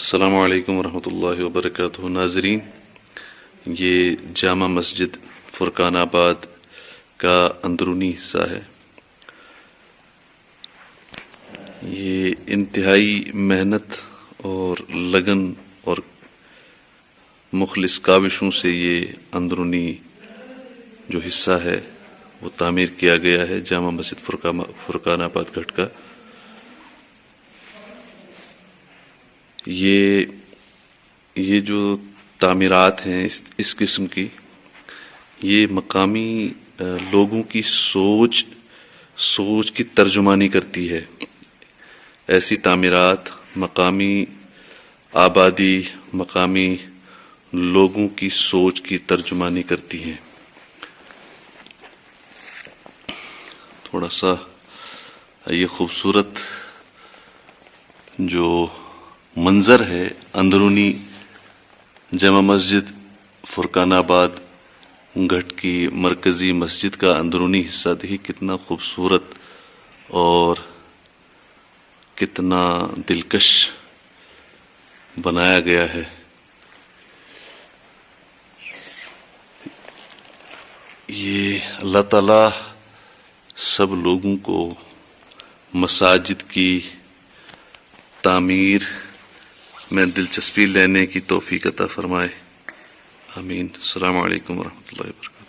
السلام علیکم ورحمۃ اللہ وبرکاتہ ناظرین، یہ جامع مسجد فرقان آباد کا اندرونی حصہ ہے۔ یہ انتہائی محنت اور لگن اور مخلص کاوشوں سے یہ اندرونی جو حصہ ہے وہ تعمیر کیا گیا ہے جامع مسجد فرقان آباد گھٹ کا۔ یہ جو تعمیرات ہیں اس قسم کی، یہ مقامی لوگوں کی سوچ کی ترجمانی کرتی ہے۔ ایسی تعمیرات مقامی آبادی، مقامی لوگوں کی سوچ کی ترجمانی کرتی ہیں۔ تھوڑا سا یہ خوبصورت جو منظر ہے اندرونی جامع مسجد فرقان آباد گھٹ کی مرکزی مسجد کا اندرونی حصہ، دیکھیے کتنا خوبصورت اور کتنا دلکش بنایا گیا ہے۔ یہ اللہ تعالی سب لوگوں کو مساجد کی تعمیر میں دلچسپی لینے کی توفیق عطا فرمائے، آمین۔ السلام علیکم ورحمۃ اللہ وبرکاتہ۔